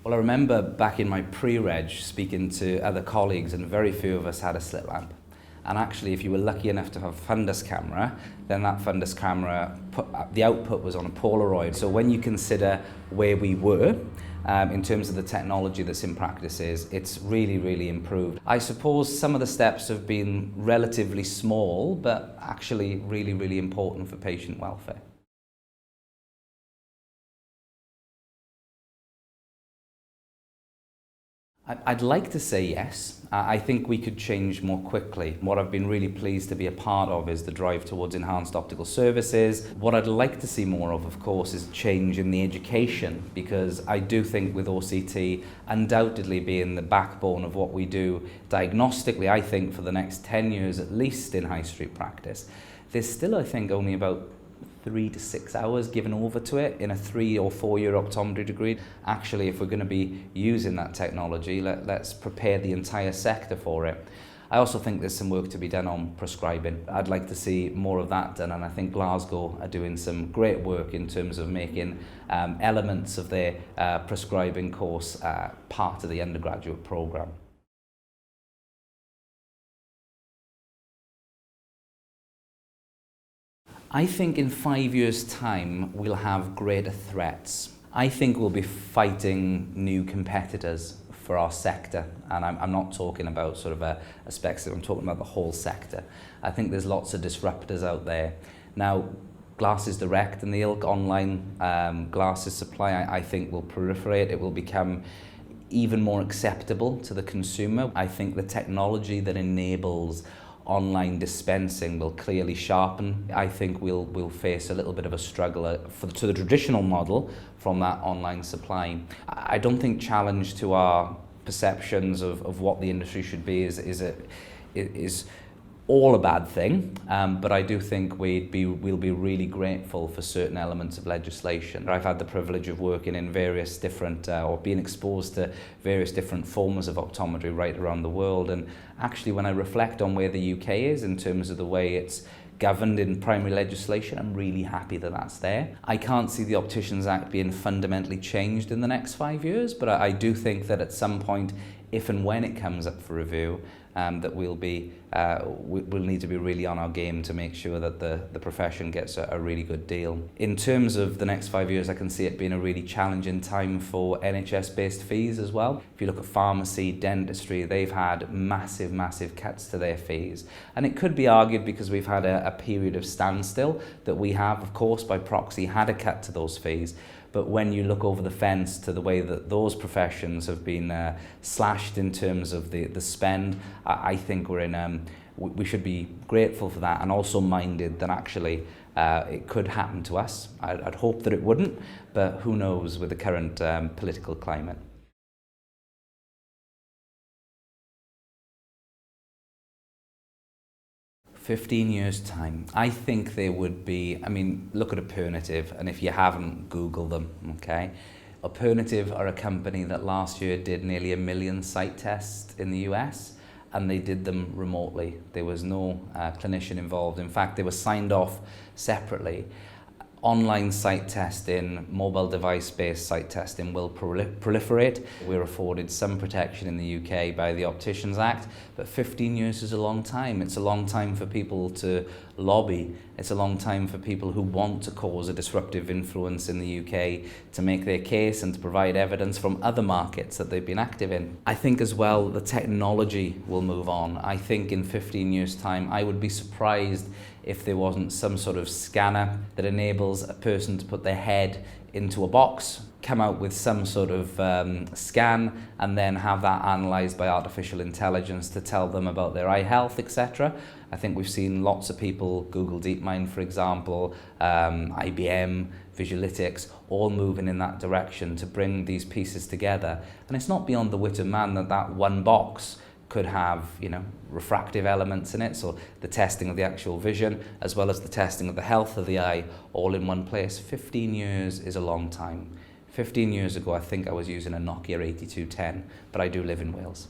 Well, I remember back in my pre-reg speaking to other colleagues, and very few of us had a slit lamp. And actually, if you were lucky enough to have a fundus camera, then that fundus camera, the output was on a Polaroid. So when you consider where we were, in terms of the technology that's in practice, it's really, really improved. I suppose some of the steps have been relatively small, but actually really, really important for patient welfare. I'd like to say yes. I think we could change more quickly. What I've been really pleased to be a part of is the drive towards enhanced optical services. What I'd like to see more of course, is change in the education, because I do think with OCT undoubtedly being the backbone of what we do diagnostically, I think for the next 10 years at least in high street practice, there's still, I think, only about 3 to 6 hours given over to it in a 3 or 4 year optometry degree. Actually, if we're going to be using that technology, let's prepare the entire sector for it. I also think there's some work to be done on prescribing. I'd like to see more of that done, and I think Glasgow are doing some great work in terms of making elements of their prescribing course part of the undergraduate programme. I think in 5 years' time, we'll have greater threats. I think we'll be fighting new competitors for our sector. And I'm not talking about sort of a spectrum, I'm talking about the whole sector. I think there's lots of disruptors out there. Now, Glasses Direct and the ilk online glasses supply, I think will proliferate. It will become even more acceptable to the consumer. I think the technology that enables online dispensing will clearly sharpen. I think we'll face a little bit of a struggle to the traditional model from that online supply. I don't think challenge to our perceptions of what the industry should be is all a bad thing, but I do think we'll be really grateful for certain elements of legislation. I've had the privilege of working in various different, or being exposed to various different forms of optometry right around the world, and actually when I reflect on where the UK is in terms of the way it's governed in primary legislation, I'm really happy that that's there. I can't see the Opticians Act being fundamentally changed in the next 5 years, but I do think that at some point, if and when it comes up for review, that we'll need to be really on our game to make sure that the profession gets a really good deal. In terms of the next 5 years, I can see it being a really challenging time for NHS-based fees as well. If you look at pharmacy, dentistry, they've had massive, massive cuts to their fees. And it could be argued because we've had a period of standstill that we have, of course, by proxy, had a cut to those fees. But when you look over the fence to the way that those professions have been slashed in terms of the spend, I think we should be grateful for that, and also minded that actually it could happen to us. I'd hope that it wouldn't, but who knows with the current political climate. 15 years' time, I think there would be, look at Optometry, and if you haven't, Google them, okay? Optometry are a company that last year did nearly 1 million sight tests in the US, and they did them remotely. There was no clinician involved. In fact, they were signed off separately. Online sight testing, mobile device-based sight testing will proliferate. We're afforded some protection in the UK by the Opticians Act, but 15 years is a long time. It's a long time for people to lobby. It's a long time for people who want to cause a disruptive influence in the UK to make their case and to provide evidence from other markets that they've been active in. I think as well the technology will move on. I think in 15 years' time, I would be surprised if there wasn't some sort of scanner that enables a person to put their head into a box, come out with some sort of scan, and then have that analysed by artificial intelligence to tell them about their eye health, etc. I think we've seen lots of people, Google DeepMind for example, IBM, Visualytics, all moving in that direction to bring these pieces together. And it's not beyond the wit of man that one box could have, refractive elements in it, so the testing of the actual vision as well as the testing of the health of the eye all in one place. 15 years is a long time. 15 years ago, I think I was using a Nokia 8210, but I do live in Wales.